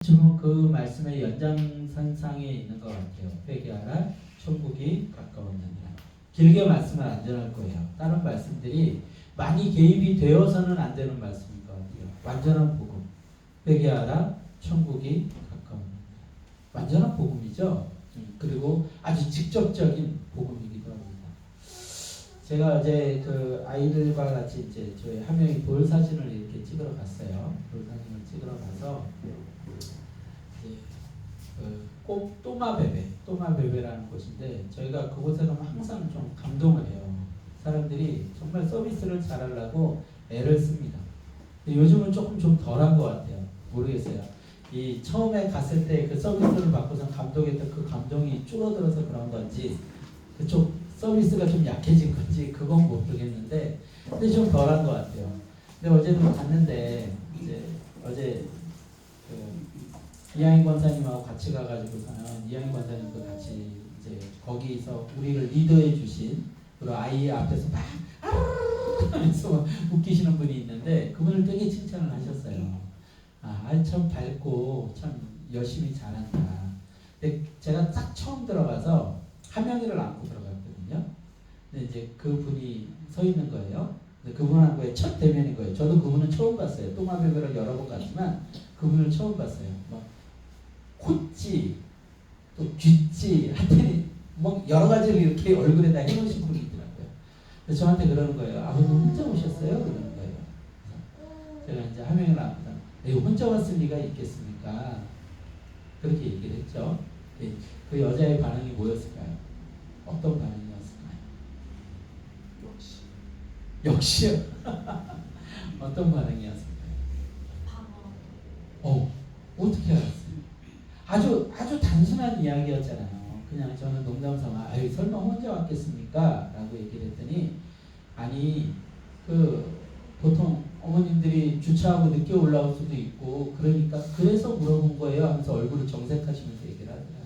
지금 그 말씀의 연장선상에 있는 것 같아요. 회개하라, 천국이 가까웠느니라. 길게 말씀을 안 전할 거예요. 다른 말씀들이 많이 개입이 되어서는 안 되는 말씀인 것 같아요. 완전한 복음. 회개하라, 천국이 가까웠느니라. 완전한 복음이죠. 그리고 아주 직접적인 복음이기도 합니다. 제가 어제 그 아이들과 같이 이제 저희 한 명이 돌 사진을 이렇게 찍으러 갔어요. 돌 사진을 찍으러 가서 꼭 또마베베라는 곳인데 저희가 그곳에 가면 항상 좀 감동을 해요. 사람들이 정말 서비스를 잘하려고 애를 씁니다. 근데 요즘은 조금 좀 덜한 것 같아요. 모르겠어요. 이 처음에 갔을 때 그 서비스를 받고서 감동했던 그 감동이 줄어들어서 그런 건지 그쪽 서비스가 좀 약해진 건지 그건 모르겠는데 근데 좀 덜한 것 같아요. 근데 어제도 갔는데 이제 어제 이하인 권사님하고 같이 가가지고서는 이하인 권사님도 같이 이제 거기서 우리를 리더해 주신 그리고 아이 앞에서 막 하면서 웃기시는 분이 있는데 그분을 되게 칭찬을 하셨어요. 참 밝고 참 열심히 잘한다. 근데 제가 딱 처음 들어가서 하명이를 안고 들어갔거든요. 근데 이제 그분이 서 있는 거예요. 근데 그분하고의 첫 대면인 거예요. 저도 그분은 처음 봤어요. 또마베베를 여러 번 갔지만 그분을 처음 봤어요. 막 콧지, 또 쥐지, 하여튼 뭐 여러 가지를 이렇게 얼굴에다 해놓으신 분이 있더라고요. 그래서 저한테 그러는 거예요. 아버님 혼자 오셨어요? 그러는 거예요. 제가 이제 하명을 안고 혼자 왔을 리가 있겠습니까? 그렇게 얘기를 했죠. 그 여자의 반응이 뭐였을까요? 어떤 반응이었을까요? 역시요. 어떤 반응이었을까요? 어떻게 알았어요? 아주 단순한 이야기였잖아요. 그냥 저는 농담삼아 설마 혼자 왔겠습니까? 라고 얘기를 했더니 아니 보통 어머님들이 주차하고 늦게 올라올 수도 있고 그러니까 그래서 물어본 거예요 하면서 얼굴을 정색하시면서 얘기를 하더라고요.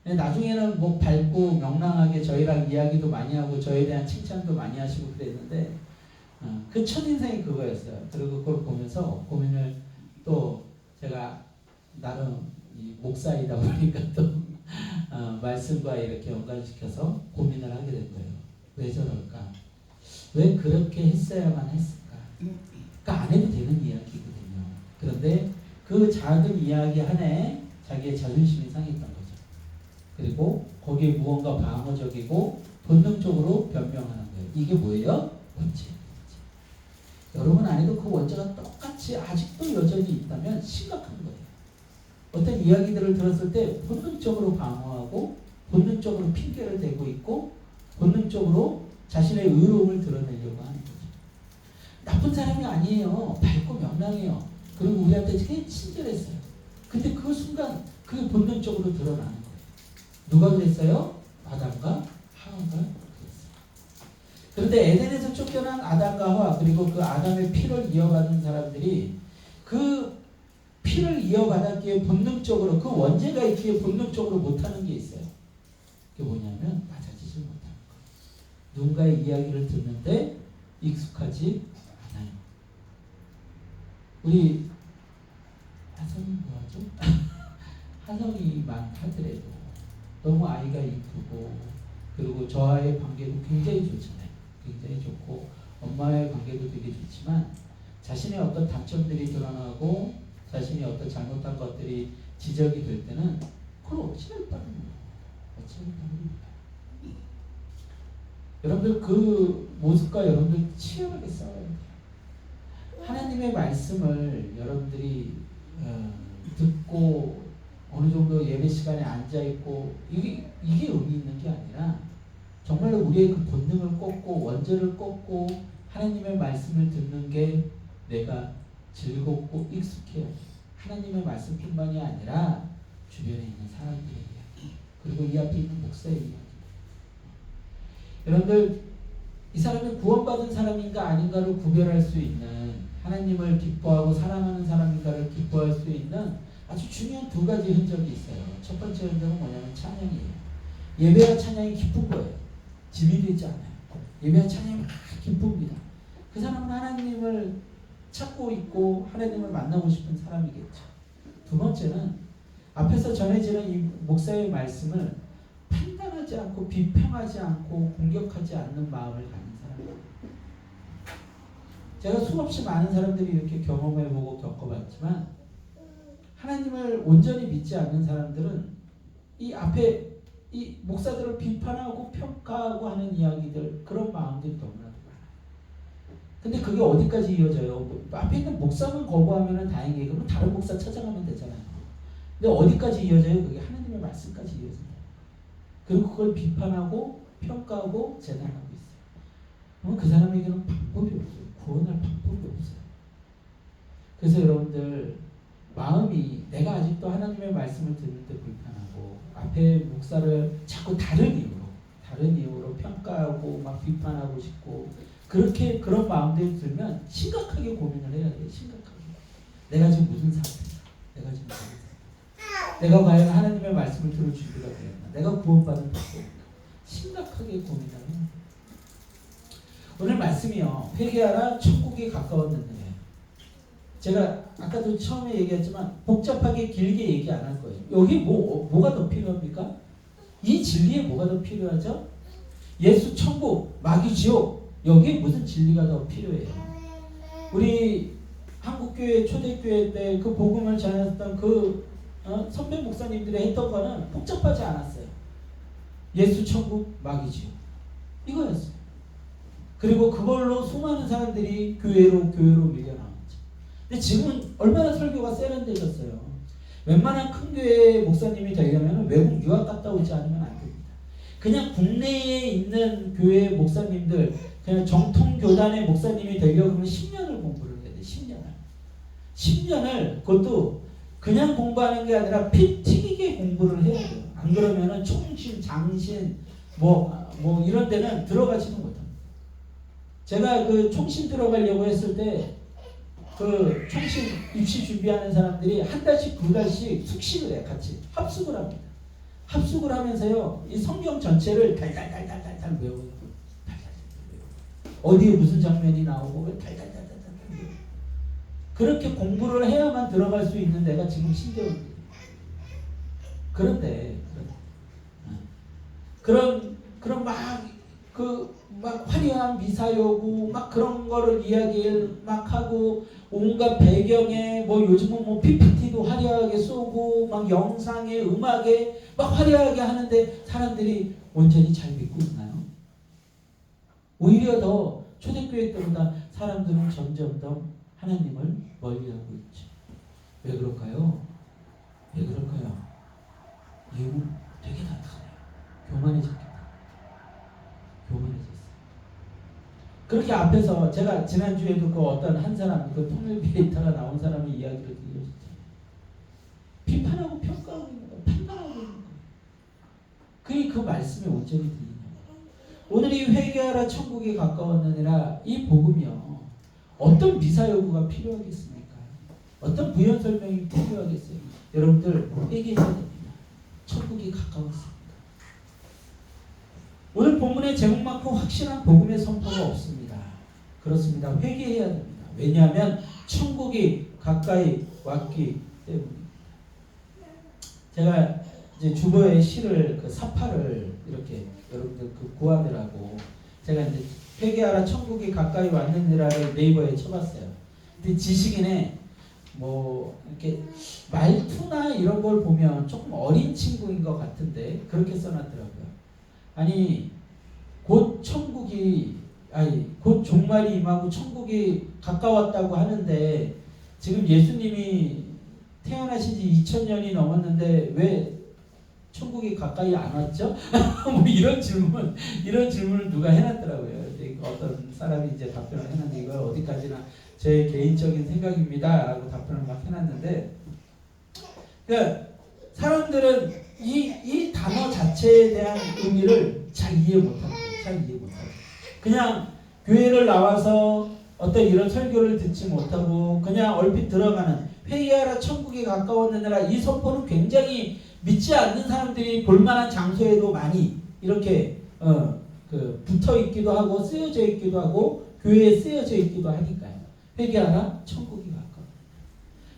근데 나중에는 뭐 밝고 명랑하게 저희랑 이야기도 많이 하고 저에 대한 칭찬도 많이 하시고 그랬는데 그 첫인상이 그거였어요. 그리고 그걸 보면서 고민을 또 제가 나름 이 목사이다 보니까 또 말씀과 이렇게 연관시켜서 고민을 하게 된 거예요. 왜 저럴까? 왜 그렇게 했어야만 했을까? 그러니까 안 해도 되는 이야기거든요. 그런데 그 작은 이야기 하나에 자기의 자존심이 상했던 거죠. 그리고 거기에 무언가 방어적이고 본능적으로 변명하는 거예요. 이게 뭐예요? 원죄. 여러분 안에도 그 원죄가 똑같이 아직도 여전히 있다면 심각한 거예요. 어떤 이야기들을 들었을 때 본능적으로 방어하고 본능적으로 핑계를 대고 있고 본능적으로 자신의 의로움을 드러내려고 하는 거죠. 나쁜 사람이 아니에요. 밝고 명랑해요. 그리고 우리한테 되게 친절했어요. 근데 그 순간 그게 본능적으로 드러나는 거예요. 누가 그랬어요? 아담과 하와가 그랬어요. 그런데 에덴에서 쫓겨난 아담과 하와 그리고 그 아담의 피를 이어받은 사람들이 그 피를 이어받았기에 본능적으로 그 원죄가 있기에 본능적으로 못하는 게 있어요. 그게 뭐냐면 맞아지지 못하는 거예요. 누군가의 이야기를 듣는데 익숙하지 않아요. 우리 하성이 뭐하죠? 하성이만 하더라도 너무 아이가 이쁘고 그리고 저와의 관계도 굉장히 좋잖아요. 굉장히 좋고 엄마의 관계도 되게 좋지만 자신의 어떤 단점들이 드러나고 자신이 어떤 잘못한 것들이 지적이 될 때는 그걸 어찌할 바랍니까? 여러분들 그 모습과 여러분들 치열하게 싸워야 돼요. 하나님의 말씀을 여러분들이 듣고 어느 정도 예배 시간에 앉아 있고 이게 의미 있는 게 아니라 정말로 우리의 그 본능을 꺾고 원죄를 꺾고 하나님의 말씀을 듣는 게 내가 즐겁고 익숙해요. 하나님의 말씀뿐만이 아니라 주변에 있는 사람들의 이야기 그리고 이 앞에 있는 목사의 이야기. 여러분들 이 사람이 구원받은 사람인가 아닌가를 구별할 수 있는 하나님을 기뻐하고 사랑하는 사람인가를 기뻐할 수 있는 아주 중요한 두 가지 흔적이 있어요. 첫 번째 흔적은 뭐냐면 찬양이에요. 예배와 찬양이 기쁜 거예요. 짐이 되지 않아요. 예배와 찬양이 막 기쁩니다. 그 사람은 하나님을 찾고 있고 하나님을 만나고 싶은 사람이겠죠. 두 번째는 앞에서 전해지는 이 목사의 말씀을 판단하지 않고 비평하지 않고 공격하지 않는 마음을 가진 사람이에요. 제가 수없이 많은 사람들이 이렇게 경험해보고 겪어봤지만 하나님을 온전히 믿지 않는 사람들은 이 앞에 이 목사들을 비판하고 평가하고 하는 이야기들, 그런 마음들이 너무나도 많아요. 근데 그게 어디까지 이어져요? 앞에 있는 목사만 거부하면 다행이에요. 그러면 다른 목사 찾아가면 되잖아요. 근데 어디까지 이어져요? 그게 하나님의 말씀까지 이어져요. 그리고 그걸 비판하고 평가하고 재단하고 있어요. 그러면 그 사람에게는 방법이 없어요. 구원할 방법이 없어요. 그래서 여러분들 마음이 내가 아직도 하나님의 말씀을 들을 때 불편하고 앞에 목사를 자꾸 다른 이유로 평가하고 막 비판하고 싶고 그렇게 그런 마음들이 들면 심각하게 고민을 해야 돼요. 심각하게. 내가 지금 무슨 상태야? 내가 지금 무슨 상태야? 내가 과연 하나님의 말씀을 들을 준비가 되었나? 내가 구원받은 방법인가? 심각하게 고민을 해야 돼요. 오늘 말씀이요. 회개하라 천국이 가까웠는데 제가 아까도 처음에 얘기했지만 복잡하게 길게 얘기 안 할 거예요. 여기 뭐가 더 필요합니까? 이 진리에 뭐가 더 필요하죠? 예수 천국, 마귀 지옥, 여기에 무슨 진리가 더 필요해요? 우리 한국교회 초대교회 때 그 복음을 전했던 그 선배 목사님들이 했던 거는 복잡하지 않았어요. 예수 천국, 마귀 지옥, 이거였어요. 그리고 그걸로 수많은 사람들이 교회로 밀려나왔죠. 근데 지금은 얼마나 설교가 세련되셨어요. 웬만한 큰 교회 목사님이 되려면 외국 유학 갔다 오지 않으면 안 됩니다. 그냥 국내에 있는 교회 목사님들, 그냥 정통 교단의 목사님이 되려고 하면 10년을 공부를 해야 돼. 10년을 그것도 그냥 공부하는 게 아니라 피 튀기게 공부를 해야 돼요. 안 그러면은 총신, 장신 뭐 이런 데는 들어가지는 못합니다. 제가 그 총신 들어가려고 했을 때 그 총신 입시 준비하는 사람들이 한 달씩 두 달씩 숙식을 해. 같이 합숙을 합니다. 합숙을 하면서요 이 성경 전체를 달달달달달 외우는 거예요. 어디에 무슨 장면이 나오고 달달달달달 그렇게 공부를 해야만 들어갈 수 있는 데가 지금 신대원이에요. 그런데 그런 막 화려한 미사여구 막 그런 거를 이야기를 막 하고 온갖 배경에 뭐 요즘은 뭐 PPT도 화려하게 쏘고 막 영상에 음악에 막 화려하게 하는데 사람들이 온전히 잘 믿고 있나요? 오히려 더 초대교회 때보다 사람들은 점점 더 하나님을 멀리하고 있죠. 왜 그럴까요? 이유는 되게 단순해요. 교만해졌기 때문에. 교만해졌어요. 그렇게 앞에서 제가 지난주에도 그 어떤 한 사람, 그 통일비에 있다가 나온 사람의 이야기를 들려줬잖아요. 비판하고 평가하고 있는 거예요. 판단하고 있는 거예요. 그게 그 말씀에 온전히 들리냐고. 오늘 이 회개하라 천국이 가까웠느니라 이 복음이요. 어떤 미사여구가 필요하겠습니까? 어떤 부연 설명이 필요하겠어요? 여러분들 회개해야 됩니다. 천국이 가까웠습니다. 오늘 본문의 제목만큼 확실한 복음의 선포가 없습니다. 그렇습니다. 회개해야 됩니다. 왜냐하면 천국이 가까이 왔기 때문입니다. 제가 이제 주보의 시를 그 사파를 이렇게 여러분들 그 구하느라고 제가 이제 회개하라 천국이 가까이 왔느니라를 네이버에 쳐봤어요. 근데 지식인에 뭐 이렇게 말투나 이런 걸 보면 조금 어린 친구인 것 같은데 그렇게 써놨더라고요. 아니 곧 종말이 임하고 천국이 가까웠다고 하는데 지금 예수님이 태어나신 지 2000년이 넘었는데 왜 천국이 가까이 안 왔죠? 뭐 이런 질문을 누가 해놨더라고요. 어떤 사람이 이제 답변을 해놨는데 이걸 어디까지나 제 개인적인 생각입니다 라고 답변을 막 해놨는데 그러니까 사람들은 이 단어 자체에 대한 의미를 잘 이해 못합니다. 그냥 교회를 나와서 어떤 이런 설교를 듣지 못하고 그냥 얼핏 들어가는 회개하라 천국이 가까웠느니라 이 선포는 굉장히 믿지 않는 사람들이 볼만한 장소에도 많이 이렇게 붙어 있기도 하고 쓰여져 있기도 하고 교회에 쓰여져 있기도 하니까요. 회개하라. 천국이 가까워.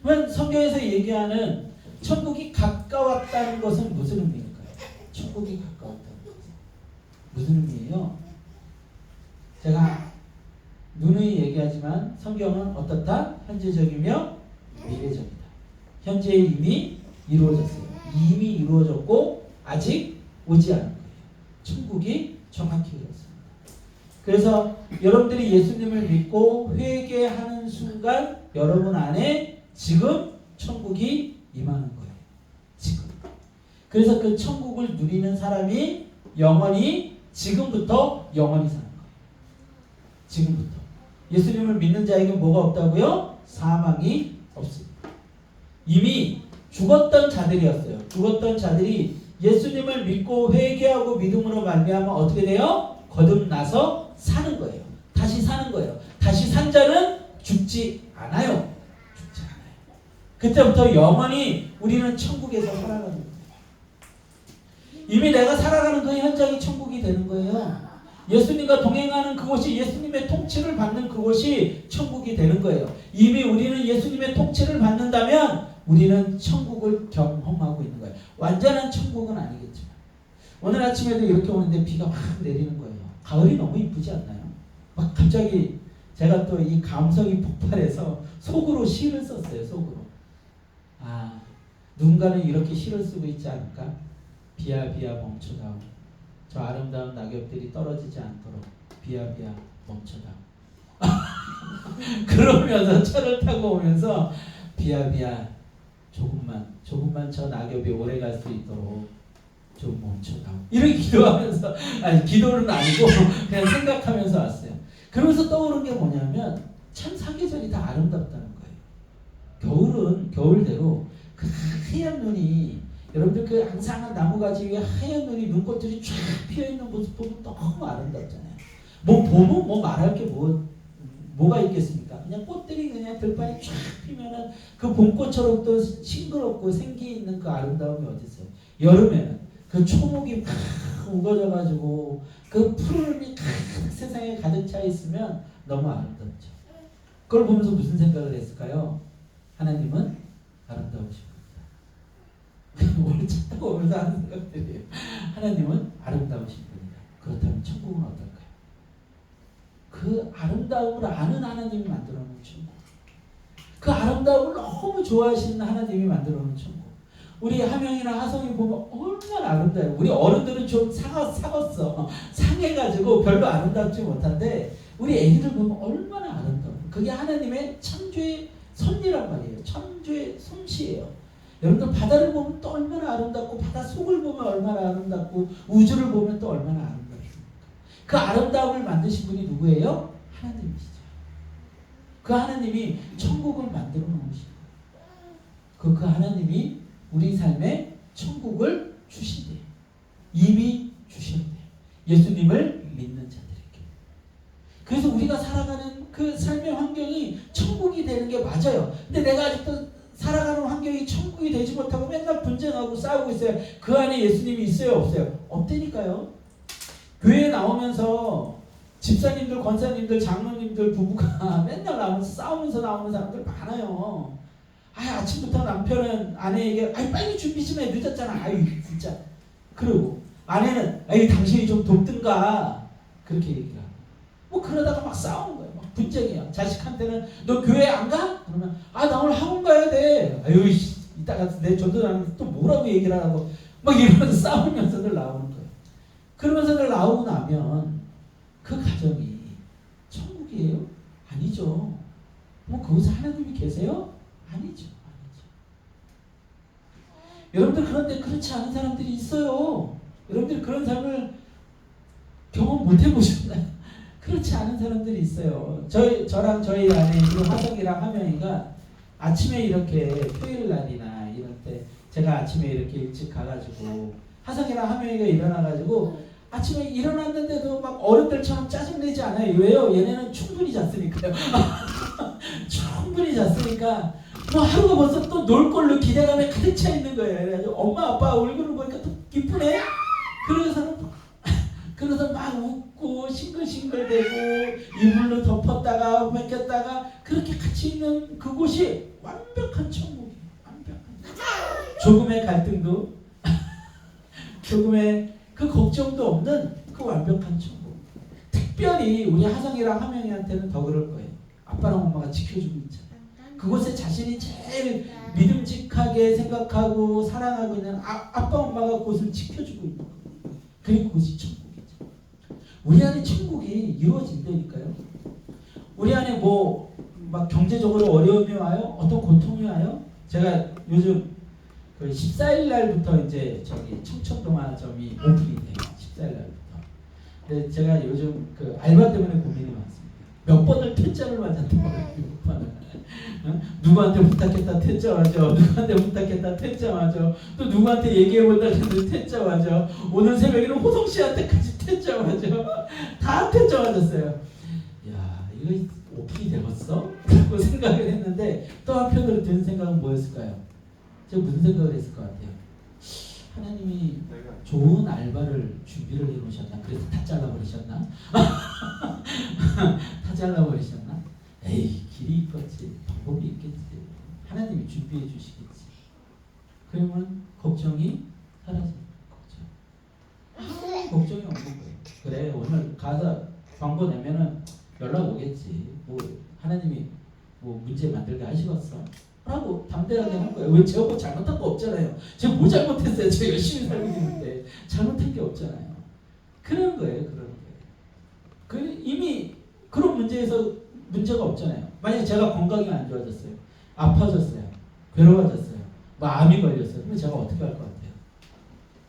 그러면 성경에서 얘기하는 천국이 가까웠다는 것은 무슨 의미일까요? 천국이 가까웠다는 것은 무슨 의미예요? 제가 누누이 얘기하지만 성경은 어떻다? 현재적이며 미래적이다. 현재 이미 이루어졌어요. 이미 이루어졌고 아직 오지 않은 거예요. 천국이 정확히 그렇습니다. 그래서 여러분들이 예수님을 믿고 회개하는 순간 여러분 안에 지금 천국이 임하는 거예요. 지금. 그래서 그 천국을 누리는 사람이 영원히 지금부터 영원히 사는 거예요. 지금부터. 예수님을 믿는 자에게 뭐가 없다고요? 사망이 없습니다. 이미 죽었던 자들이었어요. 죽었던 자들이 예수님을 믿고 회개하고 믿음으로 말미암아 어떻게 돼요? 거듭나서 사는 거예요. 다시 사는 거예요. 다시 산 자는 죽지 않아요. 죽지 않아요. 그때부터 영원히 우리는 천국에서 살아가는 거예요. 이미 내가 살아가는 그 현장이 천국이 되는 거예요. 예수님과 동행하는 그곳이 예수님의 통치를 받는 그곳이 천국이 되는 거예요. 이미 우리는 예수님의 통치를 받는다면 우리는 천국을 경험하고 있는 거예요. 완전한 천국은 아니겠지만 오늘 아침에도 이렇게 오는데 비가 확 내리는 거예요. 가을이 너무 이쁘지 않나요? 막 갑자기 제가 또 이 감성이 폭발해서 속으로 시를 썼어요. 속으로. 아, 누군가는 이렇게 시를 쓰고 있지 않을까? 비야 비야 멈춰다오. 저 아름다운 낙엽들이 떨어지지 않도록 비야 비야 멈춰다오. 그러면서 차를 타고 오면서 비야 비야 조금만 저 낙엽이 오래 갈 수 있도록 좀 멈춰다오. 이렇게 기도하면서, 아니 기도는 아니고 그냥 생각하면서 왔어요. 그러면서 떠오른 게 뭐냐면 참 사계절이 다 아름답다는 거예요. 겨울은 겨울대로 그 하얀 눈이, 여러분들 그 앙상한 나무가지 위에 하얀 눈이 눈꽃들이 쫙 피어있는 모습 보면 너무 아름답잖아요. 뭐 보면 뭐 말할 게 뭐가 있겠습니까? 그냥 꽃들이 그냥 들판에 쫙 피면은 그 봄꽃처럼 또 싱그럽고 생기 있는 그 아름다움이 어디 있어요? 여름에는 그 초목이 막 우거져가지고 그 푸름이 세상에 가득 차 있으면 너무 아름답죠. 그걸 보면서 무슨 생각을 했을까요? 하나님은 아름다우신 분이다. 오늘 차 타고 오면서 하는 생각들이에요. 하나님은 아름다우신 분이다. 그렇다면 천국은 어떨까요? 그 아름다움을 아는 하나님이 만들어 놓은 천국. 그 아름다움을 너무 좋아하시는 하나님이 만들어 놓은 천국. 우리 하명이나 하성이 보면 얼마나 아름다워요. 우리 어른들은 좀 상했어. 상해가지고 별로 아름답지 못한데 우리 애기들 보면 얼마나 아름다워요. 그게 하나님의 창조의 섭리란 말이에요. 창조의 솜씨예요. 여러분들 바다를 보면 또 얼마나 아름답고 바다 속을 보면 얼마나 아름답고 우주를 보면 또 얼마나 아름답습니까? 그 아름다움을 만드신 분이 누구예요? 하나님이시죠. 그 하나님이 천국을 만들어 놓으신 거예요. 그 하나님이 우리 삶에 천국을 주신대요. 이미 주셨대요. 예수님을 믿는 자들에게. 그래서 우리가 살아가는 그 삶의 환경이 천국이 되는 게 맞아요. 근데 내가 아직도 살아가는 환경이 천국이 되지 못하고 맨날 분쟁하고 싸우고 있어요. 그 안에 예수님이 있어요? 없어요? 없다니까요. 교회에 나오면서 집사님들, 권사님들, 장로님들 부부가 맨날 나오면서 싸우면서 나오는 사람들 많아요. 아침부터 남편은 아내에게 빨리 준비 좀 해, 늦었잖아. 진짜. 그리고 아내는 당신이 좀 돕든가 그렇게 얘기하고 뭐 그러다가 막 싸우는 거예요. 막 분쟁이야. 자식한테는 너 교회 안 가? 그러면 나 오늘 학원 가야 돼. 이따가 내 전도사님 또 뭐라고 얘기를 하라고 막 이러면서 싸우면서들 나오는 거예요. 그러면서들 나오고 나면 그 가정이 천국이에요? 아니죠. 뭐 거기서 하나님이 계세요? 아니죠. 여러분들 그런데 그렇지 않은 사람들이 있어요. 여러분들 그런 삶을 경험 못 해보셨나요? 그렇지 않은 사람들이 있어요. 저랑 저희 아내 화석이랑 하명이가 아침에 이렇게 토요일 날이나 이럴 때 제가 아침에 이렇게 일찍 가가지고 화석이랑 하명이가 일어나가지고 아침에 일어났는데도 막 어른들처럼 짜증내지 않아요. 왜요? 얘네는 충분히 잤으니까요. 충분히 잤으니까 뭐 하루가 벌써 또 놀 걸로 기대감에 가득 차 있는 거예요. 그래가지고 엄마 아빠 얼굴을 보니까 또 기쁘네. 그래서 막 웃고 싱글싱글대고 이불로 덮었다가 맡겼다가 그렇게 그곳이 완벽한 천국이에요. 완벽한. 조금의 갈등도 조금의 그 걱정도 없는 그 완벽한 천국. 특별히 우리 하성이랑 하명이한테는 더 그럴 거예요. 아빠랑 엄마가 지켜주고 있잖아요. 그곳에 자신이 제일 믿음직하게 생각하고 사랑하고 있는 아빠 엄마가 그곳을 지켜주고 있는 거예요. 그게 그곳이 천국이죠. 우리 안에 천국이 이루어진다니까요. 우리 안에 뭐 막 경제적으로 어려움이 와요? 어떤 고통이 와요? 제가 요즘 그 14일 날부터 이제 저기 청천동화점이 오픈이 돼요. 14일 날부터. 근데 제가 요즘 그 알바 때문에 고민이 많습니다. 몇 번을 퇴짜를 맞았던 거예요. 6번을. 누구한테 부탁했다 퇴짜 맞아. 누구한테 부탁했다 퇴짜 맞아. 또 누구한테 얘기해본다 했는데 퇴짜 맞아. 오늘 새벽에는 호성 씨한테까지 퇴짜 맞아. 다 퇴짜 맞았어요. 야, 이거 오픈이 되겠어? 라고 생각을 했는데 또 한편으로 든 생각은 뭐였을까요? 제가 무슨 생각을 했을 것 같아요? 하나님이 좋은 알바를 준비를 해놓으셨나? 그래서 다 잘라버리셨나? 다 잘라버리셨나? 에이, 길이 있겠지. 방법이 있겠지. 하나님이 준비해 주시겠지. 그러면 걱정이 사라집니다. 걱정이 없는 거예요. 그래, 오늘 가서 광고 내면은 연락 오겠지. 뭐 하나님이 뭐 문제 만들게 하시겠어? 라고 담대하게 하는 거예요. 왜 제가 뭐 잘못한 거 없잖아요. 제가 뭐 잘못했어요. 제가 열심히 살고 있는데 잘못한 게 없잖아요. 그런 거예요. 그런 거예요. 그 이미 그런 문제에서 문제가 없잖아요. 만약에 제가 건강이 안 좋아졌어요. 아파졌어요. 괴로워졌어요. 마음이 걸렸어요. 그러면 제가 어떻게 할 것 같아요?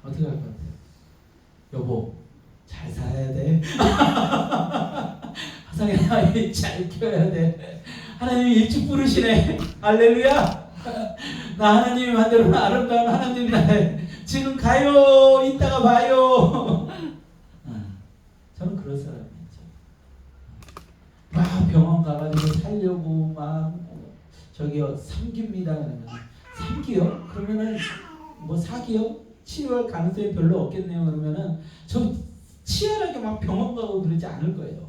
어떻게 할 것 같아요? 여보, 잘 살아야 돼. 하상의 아이 잘 키워야 돼. 하나님이 일찍 부르시네. 할렐루야. 나 하나님이 만들어 아름다운 하나님 나라에 지금 가요. 이따가 봐요. 저는 그런 사람이죠. 막 병원 가가지고 살려고 막 저기요 3기입니다. 그러면 3기요? 그러면은 뭐 4기요? 치료할 가능성이 별로 없겠네요. 그러면은 저 치열하게 막 병원 가고 그러지 않을 거예요.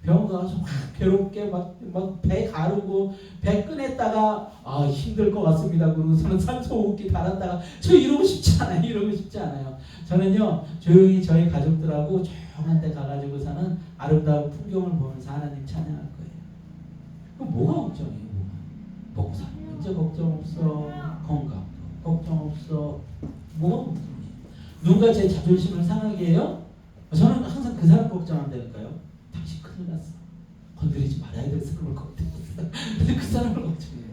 병원 가서 막 괴롭게 막 배 가르고 배 꺼냈다가 아 힘들 것 같습니다. 그러고서는 산소호흡기 달았다가 저 이러고 싶지 않아요. 이러고 싶지 않아요. 저는요 조용히 저희 가족들하고 조용한 데 가가지고서는 아름다운 풍경을 보면서 하나님 찬양할 거예요. 그럼 뭐가 걱정이에요? 먹고 사는 문제 걱정 없어. 건강 걱정 없어. 뭐가 걱정이에요? 누군가 제 자존심을 상하게 해요? 저는 항상 그 사람 걱정한다니까요. 당신 큰일 났어. 건드리지 말아야 될 사람을 건드렸어. 근데 그 사람을 걱정해요.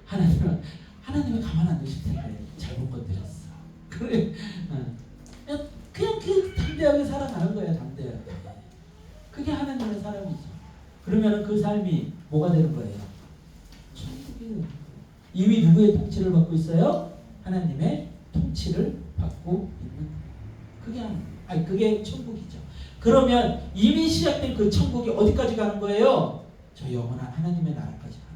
하나님은 가만 안 두실 텐데 잘못 건드렸어. 그래, 그냥 그 담대하게 살아가는 거예요. 담대하게. 그게 하나님의 사람이죠. 그러면 그 삶이 뭐가 되는 거예요? 천국이 이미 누구의 통치를 받고 있어요? 하나님의 통치를 받고 있는 거예요. 그게 천국이죠. 그러면 이미 시작된 그 천국이 어디까지 가는 거예요? 저 영원한 하나님의 나라까지 가는 거예요.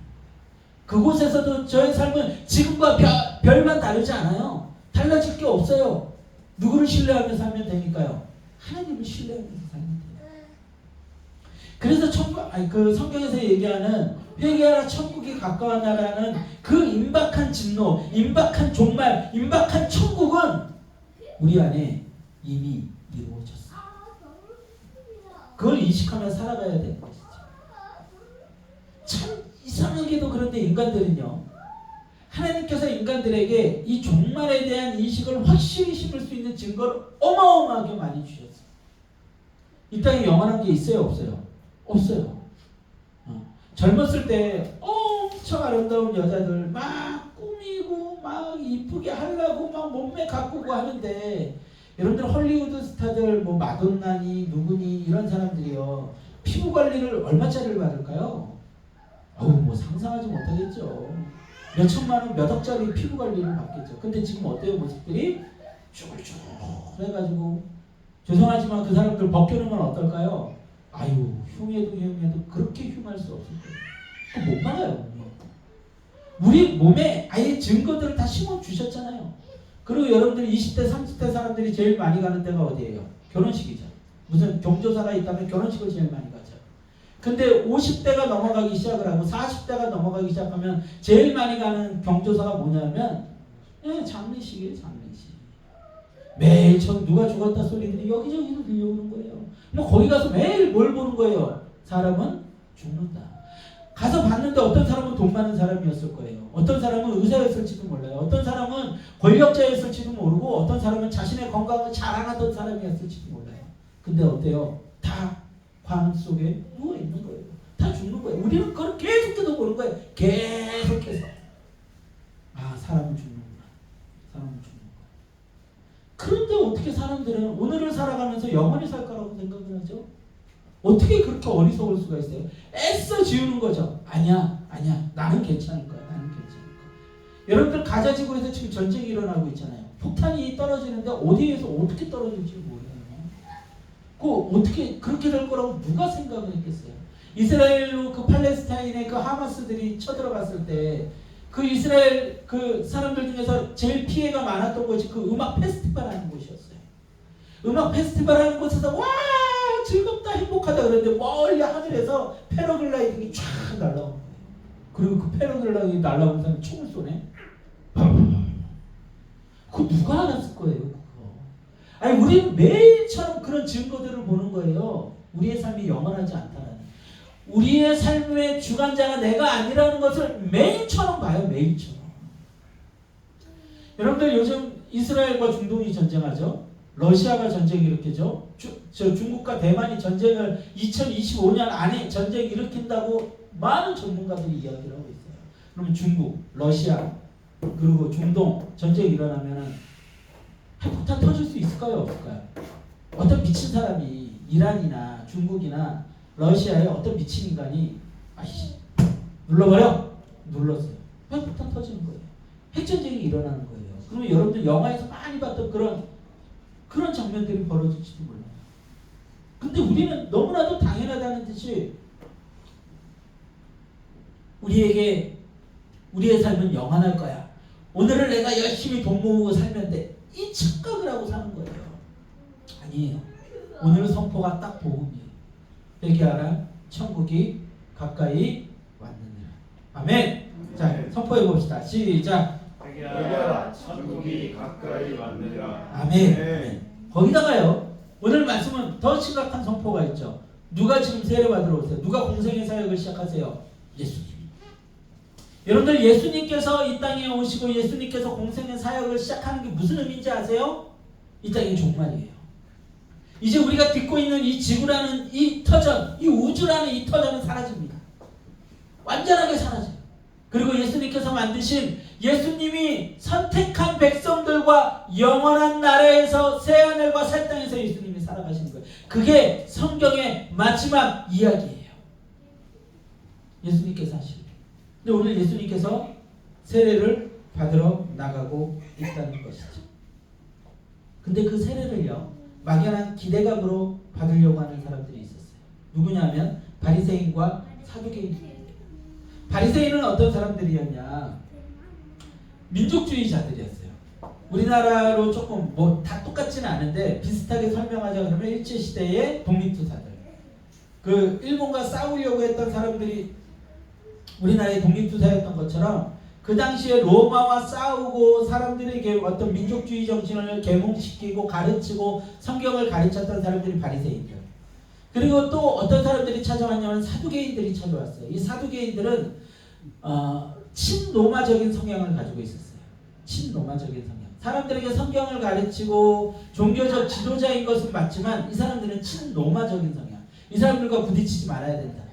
그곳에서도 저의 삶은 지금과 별만 다르지 않아요. 달라질 게 없어요. 누구를 신뢰하며 살면 되니까요? 하나님을 신뢰하면서 살면 돼요. 그래서 그 성경에서 얘기하는 회개하라 천국이 가까웠나라는 그 임박한 진노, 임박한 종말, 임박한 천국은 우리 안에 이미 이루어졌어요. 그걸 인식하며 살아가야 되는 것이죠. 참 이상하게도 그런데 인간들은요. 하나님께서 인간들에게 이 종말에 대한 인식을 확실히 심을 수 있는 증거를 어마어마하게 많이 주셨어요. 이 땅에 영원한 게 있어요? 없어요? 없어요. 젊었을 때 엄청 아름다운 여자들 막 꾸미고 막 이쁘게 하려고 막 몸매 가꾸고 하는데 여러분들 헐리우드 스타들 뭐 마돈나니 누구니 이런 사람들이요 피부 관리를 얼마짜리를 받을까요? 뭐 상상하지 못하겠죠. 몇 천만 원, 몇 억짜리 피부 관리를 받겠죠. 근데 지금 어때요? 모습들이 쭈글쭈글 해가지고 죄송하지만 그 사람들 벗겨놓으면 어떨까요? 아유 흉해도 그렇게 흉할 수 없을 거예요. 못 막아요. 우리 몸에 아예 증거들을 다 심어주셨잖아요. 그리고 여러분들 20대 30대 사람들이 제일 많이 가는 데가 어디예요? 결혼식이죠. 무슨 경조사가 있다면 결혼식을 제일 많이 가죠. 근데 50대가 넘어가기 시작을 하고 40대가 넘어가기 시작하면 제일 많이 가는 경조사가 뭐냐면 장례식이에요. 장례식. 매일 누가 죽었다 소리들이 여기저기서 들려오는 거예요. 뭐 거기 가서 매일 뭘 보는 거예요? 사람은 죽는다. 가서 봤는데 어떤 사람은 돈 많은 사람이었을 거예요. 어떤 사람은 의사였을지도 몰라요. 어떤 사람은 권력자였을지도 모르고 어떤 사람은 자신의 건강을 자랑하던 사람이었을지도 몰라요. 근데 어때요? 다 광 속에 누워있는 거예요. 다 죽는 거예요. 우리는 그걸 계속해서 보는 거예요. 계속해서. 아, 사람은 죽는구나. 사람은 죽는구나. 그런데 어떻게 사람들은 오늘을 살아가면서 영원히 살 거라고 생각을 하죠? 어떻게 그렇게 어리석을 수가 있어요? 애써 지우는 거죠. 아니야. 나는 괜찮을 거야. 나는 괜찮을 거야. 여러분들 가자지구에서 지금 전쟁이 일어나고 있잖아요. 폭탄이 떨어지는데 어디에서 어떻게 떨어질지 모르요. 그 어떻게 그렇게 될 거라고 누가 생각을 했겠어요? 이스라엘로 그 팔레스타인의 그 하마스들이 쳐들어갔을 때 그 이스라엘 그 사람들 중에서 제일 피해가 많았던 곳이 그 음악 페스티벌 하는 곳이었어요. 음악 페스티벌 하는 곳에서 와 즐겁다 행복하다 그랬는데 멀리 하늘에서 패러글라이딩이 쫙 날아오는 거예요. 그리고 그 패러글라이딩이 날아오는 사람이 총을 쏘네. 그거 누가 알았을 거예요? 그거. 아니 우리는 매일처럼 그런 증거들을 보는 거예요. 우리의 삶이 영원하지 않다라는. 우리의 삶의 주관자가 내가 아니라는 것을 매일처럼 봐요. 매일처럼. 여러분들 요즘 이스라엘과 중동이 전쟁하죠. 러시아가 전쟁 일으키죠. 중국과 대만이 전쟁을 2025년 안에 전쟁 일으킨다고 많은 전문가들이 이야기를 하고 있어요. 그러면 중국, 러시아 그리고 중동 전쟁이 일어나면 핵폭탄 터질 수 있을까요? 없을까요? 어떤 미친 사람이 이란이나 중국이나 러시아의 어떤 미친 인간이 아이씨 눌러버려? 눌렀어요. 핵폭탄 터지는 거예요. 핵전쟁이 일어나는 거예요. 그러면 여러분들 영화에서 많이 봤던 그런 장면들이 벌어질지도 몰라요. 근데 우리는 너무나도 당연하다는 듯이 우리에게 우리의 삶은 영원할 거야. 오늘을 내가 열심히 돈 모으고 살면 돼. 이 착각을 하고 사는 거예요. 아니에요. 오늘 선포가 딱 복음이에요. 회개하라. 천국이 가까이 왔느니라. 아멘. 자, 선포해 봅시다. 시작. 회개하라. 천국이 가까이 왔느니라. 아멘. 거기다가요. 오늘 말씀은 더 심각한 선포가 있죠. 누가 지금 세례 받으러 오세요? 누가 공생의 사역을 시작하세요? 예수님. 여러분들 예수님께서 이 땅에 오시고 예수님께서 공생의 사역을 시작하는 게 무슨 의미인지 아세요? 이 땅이 종말이에요. 이제 우리가 딛고 있는 이 지구라는 이 터전, 이 우주라는 이 터전은 사라집니다. 완전하게 사라져요. 그리고 예수님께서 만드신 예수님이 선택한 백성들과 영원한 나라에서 새하늘과 새 땅에서 예수님이 살아가시는 거예요. 그게 성경의 마지막 이야기예요. 예수님께서 하시는. 근데 오늘 예수님께서 세례를 받으러 나가고 있다는 것이죠. 근데 그 세례를요, 막연한 기대감으로 받으려고 하는 사람들이 있었어요. 누구냐면 바리새인과 사두개인입니다. 바리새인은 어떤 사람들이었냐? 민족주의자들이었어요. 우리나라로 조금 뭐 다 똑같지는 않은데 비슷하게 설명하자 그러면 일제시대의 독립투사들. 그 일본과 싸우려고 했던 사람들이 우리나라의 독립투사였던 것처럼 그 당시에 로마와 싸우고 사람들에게 어떤 민족주의 정신을 계몽시키고 가르치고 성경을 가르쳤던 사람들이 바리새인들. 그리고 또 어떤 사람들이 찾아왔냐면 사두개인들이 찾아왔어요. 이 사두개인들은 친로마적인 성향을 가지고 있었어요. 친로마적인 성향. 사람들에게 성경을 가르치고 종교적 지도자인 것은 맞지만 이 사람들은 친로마적인 성향. 이 사람들과 부딪히지 말아야 된다.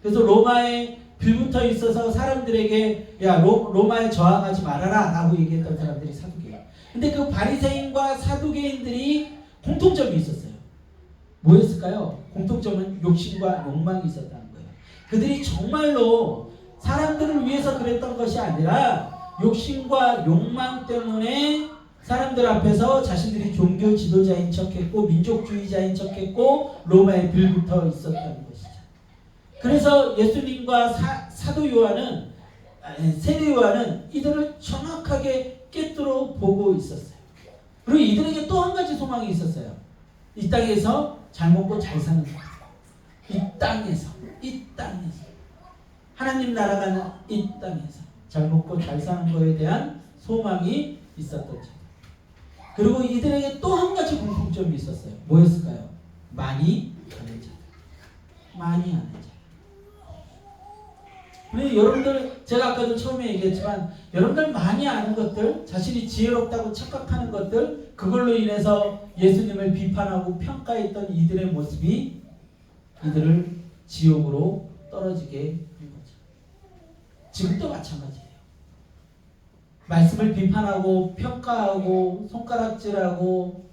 그래서 로마에 빌붙어 있어서 사람들에게 야 로마에 저항하지 말아라 라고 얘기했던 사람들이 사두개인. 근데 그 바리새인과 사두개인들이 공통점이 있었어요. 뭐였을까요? 공통점은 욕심과 욕망이 있었다는 거예요. 그들이 정말로 사람들을 위해서 그랬던 것이 아니라 욕심과 욕망 때문에 사람들 앞에서 자신들이 종교 지도자인 척했고 민족주의자인 척했고 로마에 빌붙어 있었다는 것이죠. 그래서 예수님과 사도 요한은 세례 요한은 이들을 정확하게 꿰뚫어 보고 있었어요. 그리고 이들에게 또 한 가지 소망이 있었어요. 이 땅에서 잘 먹고 잘 사는 것. 이 땅에서 하나님 나라가 이 땅에서 잘 먹고 잘 사는 거에 대한 소망이 있었던 자. 그리고 이들에게 또 한 가지 공통점이 있었어요. 뭐였을까요? 많이 아는 자. 많이 아는 자. 근데 여러분들, 제가 아까도 처음에 얘기했지만 여러분들 많이 아는 것들, 자신이 지혜롭다고 착각하는 것들, 그걸로 인해서 예수님을 비판하고 평가했던 이들의 모습이 이들을 지옥으로 떨어지게 한 거죠. 지금도 마찬가지예요. 말씀을 비판하고 평가하고 손가락질하고,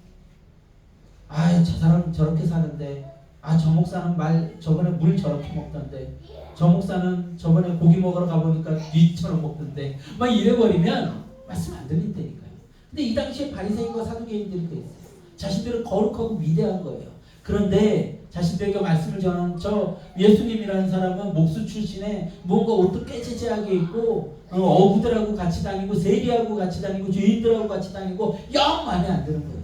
아, 저 사람 저렇게 사는데, 아, 저 목사는 저번에 물 저렇게 먹던데, 저 목사는 저번에 고기 먹으러 가보니까 뒤처럼 먹던데, 막 이래버리면 말씀 안 들린다니까요. 근데 이 당시에 바리새인과 사두개인들이 그랬어요. 자신들은 거룩하고 위대한 거예요. 그런데 자신들에게 말씀을 전하는 저 예수님이라는 사람은 목수 출신에 뭔가 옷도 깨지지하게 입고 어부들하고 같이 다니고 세리하고 같이 다니고 죄인들하고 같이 다니고 영 마음에 안 드는 거예요.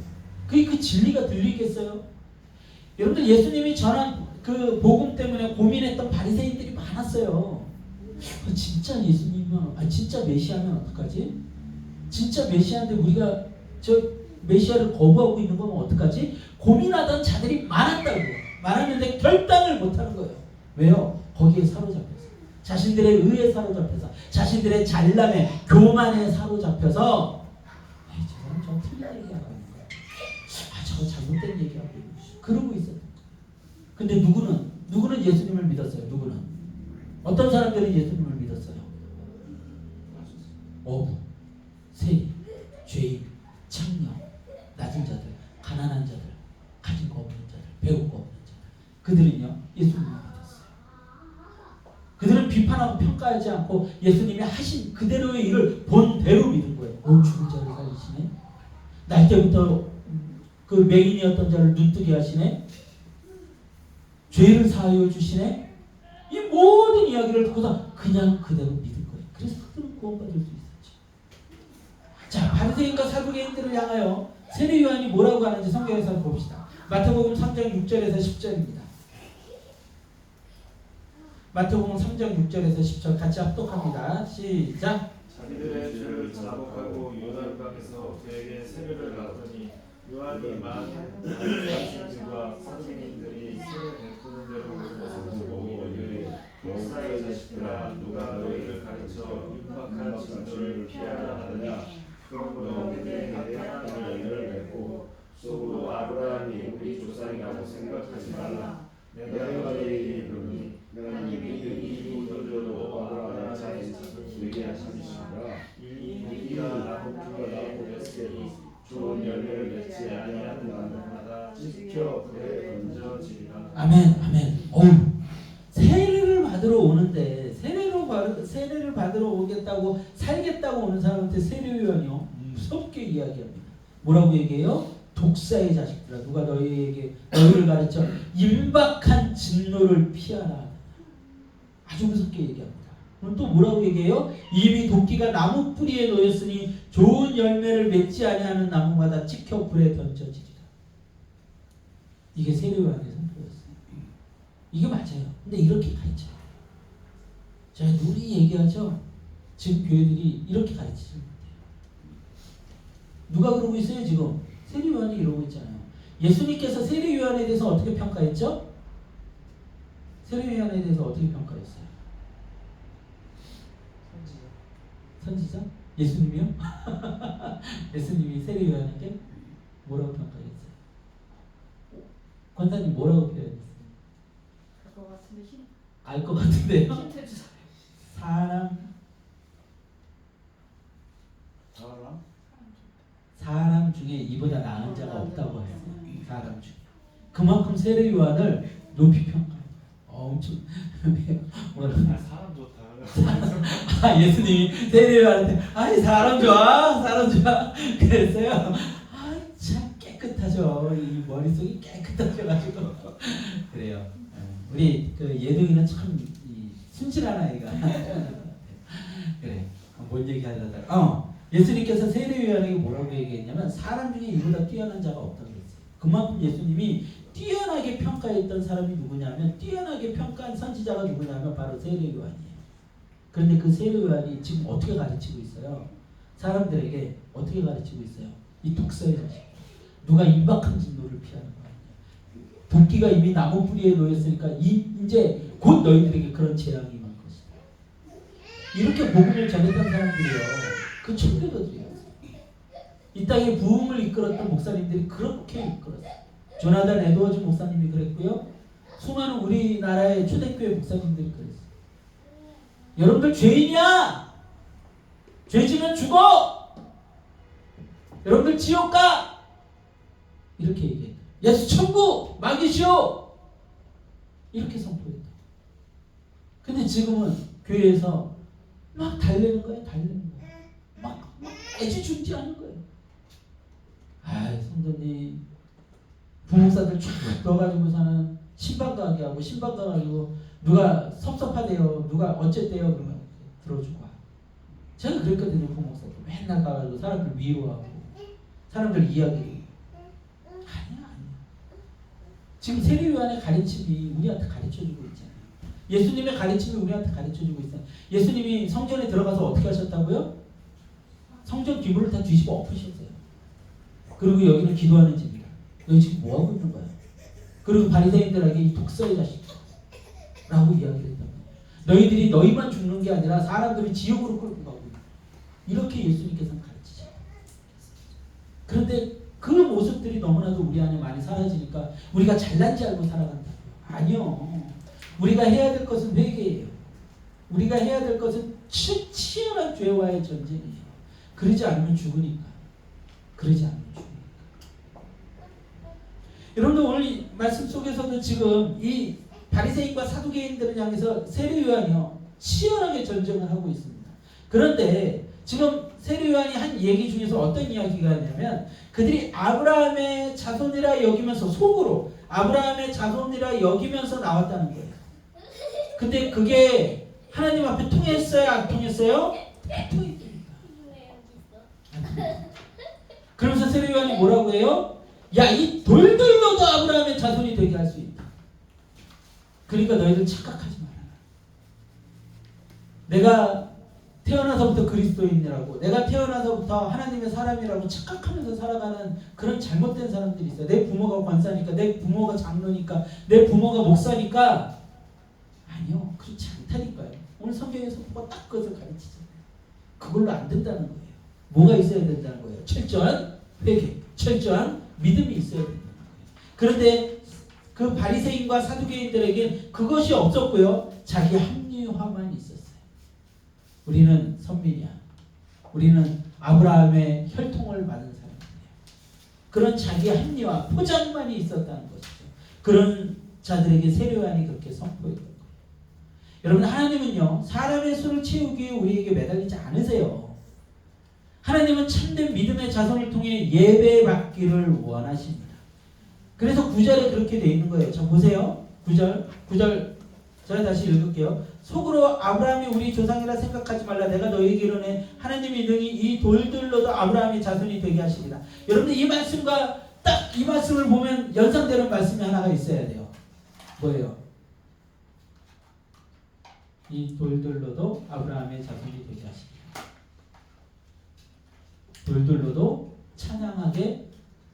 그 진리가 들리겠어요? 여러분들, 예수님이 전한 그 복음 때문에 고민했던 바리새인들이 많았어요. 진짜 예수님은, 진짜 메시아면 어떡하지? 진짜 메시아인데 우리가 저 메시아를 거부하고 있는 거면 어떡하지? 고민하던 자들이 많았는데 결단을 못하는 거예요. 왜요? 거기에 사로잡혀서, 자신들의 의에 사로잡혀서, 자신들의 잘남에, 교만에 사로잡혀서, 저 사람 저 틀린 얘기하고 있는 거야. 저거 잘못된 얘기하고 있는 거야. 그러고 있었던 거예요. 근데 누구는 예수님을 믿었어요. 누구는? 어떤 사람들은 예수님을 믿었어요? 어부, 세리, 죄인, 창녀, 낮은 자들, 가난한 자들, 가진 거 없는 자들, 배울 거 없는 자들, 그들은요 예수님을 믿었어요. 그들은 비판하고 평가하지 않고 예수님이 하신 그대로의 일을 본대로 믿은 거예요. 죽은 자를 살리시네, 날 때부터 그 맹인이었던 자를 눈뜨게 하시네, 죄를 사하여 주시네, 이 모든 이야기를 듣고서 그냥 그대로 믿은 거예요. 그래서 그들은 구원받을 수 있었죠. 자, 바리새인과 사두개인들을 향하여 세례 요한이 뭐라고 하는지 성경에서 봅시다. 마태복음 3장 6절에서 10절입니다. 마태복음 3장 6절에서 10절 같이 합독합니다. 시작. 자기들의 죄를 자복하고 요단강에서 그에게 세례를 받더니 요한이 바리새인들과 사두개인들이 세례 베푸는 대로 그것을 보고 이르되 목사의 자식들아, 누가 너희를 가르쳐 윤박한 진노를 피하라 하느냐? 그러므로 그들의 하나님의 열매를 맺고 속으로 아브라함이 우리 조상이라고 생각하지 말라. 내가 너희에게 이르노니 하나님이 이 우도저도 아브라함의 자손 되게 하심이시라. 이 무기가 나무 맺으니 좋은 열매를 맺지 아니하는 나무마다 지켜 불에 던져지리라. 아멘, 아멘. 세례를 받으러 오는데 세례를 받으러 오겠다고 살겠다고 오는 사람한테 세례 요한이요 무섭게 이야기합니다. 뭐라고 얘기해요? 독사의 자식들아, 누가 너희를 가르쳐 임박한 진노를 피하라. 아주 무섭게 얘기합니다. 그럼 또 뭐라고 얘기해요? 이미 도끼가 나무 뿌리에 놓였으니 좋은 열매를 맺지 아니하는 나무마다 찍혀 불에 던져지리라. 이게 세례 요한의 선포였어요. 이게 맞아요. 근데 이렇게 가르쳐요. 제가 누리 얘기하죠. 지금 교회들이 이렇게 가르치지 못해요. 누가 그러고 있어요 지금? 세례 요한이 이러고 있잖아요. 예수님께서 세례 요한에 대해서 어떻게 평가했죠? 세례 요한에 대해서 어떻게 평가했어요? 선지자? 예수님이요? 예수님이 세례 요한에게 뭐라고 평가했어요? 권사님 뭐라고 표현했어요? 알 것 같은데요? 사람 중에 이보다 나은 자가 없다고 했어요. 사람 중에. 그만큼 세례 요한을 높이 평가해요. 엄청 사람 좋다. 예수님이 세례 요한한테 사람 좋아 그랬어요. 참 깨끗하죠. 이 머릿속이 깨끗하셔가지고 그래요. 우리 그 예동이는 참 순실한 아이가 그래. 뭔 얘기 하려다가 예수님께서 세례 요한에게 뭐라고 얘기했냐면 사람 중에 이보다 뛰어난 자가 없다고 그랬어요. 그만큼 예수님이 뛰어나게 평가했던 사람이 누구냐면 뛰어나게 평가한 선지자가 누구냐면 바로 세례 요한이에요. 그런데 그 세례 요한이 지금 어떻게 가르치고 있어요? 사람들에게 어떻게 가르치고 있어요? 이 독서의 자식. 누가 임박한 진노를 피하는 거야. 도끼가 이미 나무 뿌리에 놓였으니까 이제 곧 너희들에게 그런 재앙이 임할 것이다. 이렇게 복음을 전했던 사람들이요. 그 청교도들이었어요. 이 땅에 부흥을 이끌었던 목사님들이 그렇게 이끌었어요. 조나단 에드워즈 목사님이 그랬고요. 수많은 우리나라의 초대교회 목사님들이 그랬어요. 여러분들 죄인이야! 죄 지면 죽어! 여러분들 지옥 가! 이렇게 얘기했다. 예수 천국! 막이시오! 이렇게 선포했다. 근데 지금은 교회에서 막 달래는 거예요. 달래는 거예요. 막 애지중지하는 거예요. 아, 성도님 부목사들 쫙 넣어가지고 사는 신방 가게 하고 신방 가가지고 누가 섭섭하대요. 누가 어쨌대요. 그러면 들어주고 와. 제가 그랬거든요. 부목사들 맨날 가가지고 사람들 위로하고 사람들 이야기. 아니야. 지금 세례요한의 가르침이 우리한테 가르쳐주고 있잖아요. 예수님의 가르침이 우리한테 가르쳐주고 있어요. 예수님이 성전에 들어가서 어떻게 하셨다고요? 성전 기물을 다 뒤집어 엎으셨어요. 그리고 여기는 기도하는 집이다. 너희 지금 뭐하고 있는 거야? 그리고 바리새인들에게 이 독서의 자식라고 이야기를 했단 말이야. 너희들이 너희만 죽는 게 아니라 사람들이 지옥으로 끌고 가고 있다. 이렇게 예수님께서는 가르치죠. 그런데 그 모습들이 너무나도 우리 안에 많이 사라지니까 우리가 잘난지 알고 살아간다고요. 아니요. 우리가 해야 될 것은 회개예요. 우리가 해야 될 것은 치열한 죄와의 전쟁이에요. 그러지 않으면 죽으니까. 그러지 않으면 죽으니까. 여러분들 오늘 이 말씀 속에서도 지금 이 바리새인과 사두개인들을 향해서 세례 요한이요 치열하게 전쟁을 하고 있습니다. 그런데 지금 세례 요한이 한 얘기 중에서 어떤 이야기가 하냐면 그들이 아브라함의 자손이라 여기면서 속으로 아브라함의 자손이라 여기면서 나왔다는 거예요. 근데 그게 하나님 앞에 통했어요? 안 통했어요? 안 통했다니까. 그러면서 세례 요한이 뭐라고 해요? 야, 이 돌들로도 아브라함의 자손이 되게 할 수 있다. 그러니까 너희들 착각하지 마라. 내가 태어나서부터 그리스도인이라고, 내가 태어나서부터 하나님의 사람이라고 착각하면서 살아가는 그런 잘못된 사람들이 있어요. 내 부모가 권사니까, 내 부모가 장로니까, 내 부모가 목사니까. 아니요, 그렇지 않다니까요. 오늘 성경에서 뭐가 딱 그것을 가르치잖아요. 그걸로 안 된다는 거예요. 뭐가 있어야 된다는 거예요? 철저한 회개, 철저한 믿음이 있어야 된다는 거예요. 그런데 그 바리새인과 사두개인들에겐 그것이 없었고요. 자기 합리화만 있었어요. 우리는 선민이야. 우리는 아브라함의 혈통을 받은 사람이에요. 그런 자기 합리화, 포장만이 있었다는 것이죠. 그런 자들에게 세례 요한이 그렇게 선포했던 거예요. 여러분, 하나님은요 사람의 수를 채우기 위해 우리에게 매달리지 않으세요. 하나님은 참된 믿음의 자손을 통해 예배받기를 원하십니다. 그래서 9절에 그렇게 되어 있는 거예요. 자, 보세요. 9절 제가 다시 읽을게요. 속으로 아브라함이 우리 조상이라 생각하지 말라. 내가 너희에게 이르노니 하나님이 능히 이 돌들로도 아브라함의 자손이 되게 하시리라. 여러분들 이 말씀과 딱 이 말씀을 보면 연상되는 말씀이 하나가 있어야 돼요. 뭐예요? 이 돌들로도 아브라함의 자손이 되게 하시리라. 돌들로도 찬양하게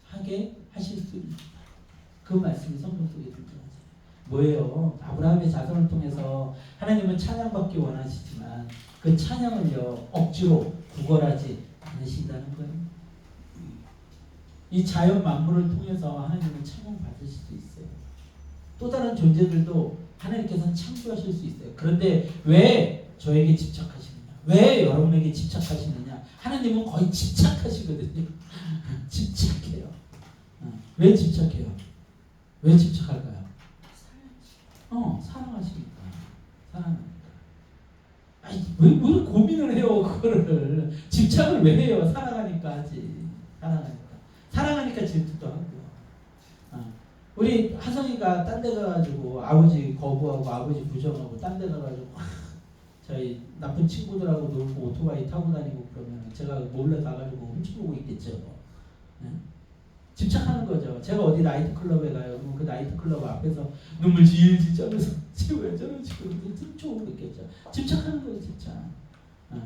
하게 하실 수 있다. 그 말씀이 성경 속에 등장하잖아요. 뭐예요? 아브라함의 자손을 통해서 하나님은 찬양받기 원하시지만 그 찬양을요 억지로 구걸하지 않으신다는 거예요. 이 자연 만물을 통해서 하나님은 찬양받으실 수 있어요. 또 다른 존재들도 하나님께서는 창조하실 수 있어요. 그런데 왜 저에게 집착하시느냐? 왜 여러분에게 집착하시느냐? 하나님은 거의 집착하시거든요. 집착해요. 왜 집착해요? 왜 집착할까요? 사랑하시니까. 사랑하니까. 아니, 왜 고민을 해요, 그거를. 집착을 왜 해요? 사랑하니까 하지. 사랑하니까 질투도 하고요. 우리 하성이가 딴 데 가가지고 아버지 거부하고 아버지 부정하고 딴 데 가가지고 저희 나쁜 친구들하고 놀고 오토바이 타고 다니고 그러면 제가 몰래 가가지고 훔쳐보고 있겠죠. 네? 집착하는 거죠. 제가 어디 나이트클럽에 가요. 그럼 그 나이트클럽 앞에서 눈물 질질 짜면서 왜 저러지? 좀 좋은 거 있겠죠. 집착하는 거예요, 집착.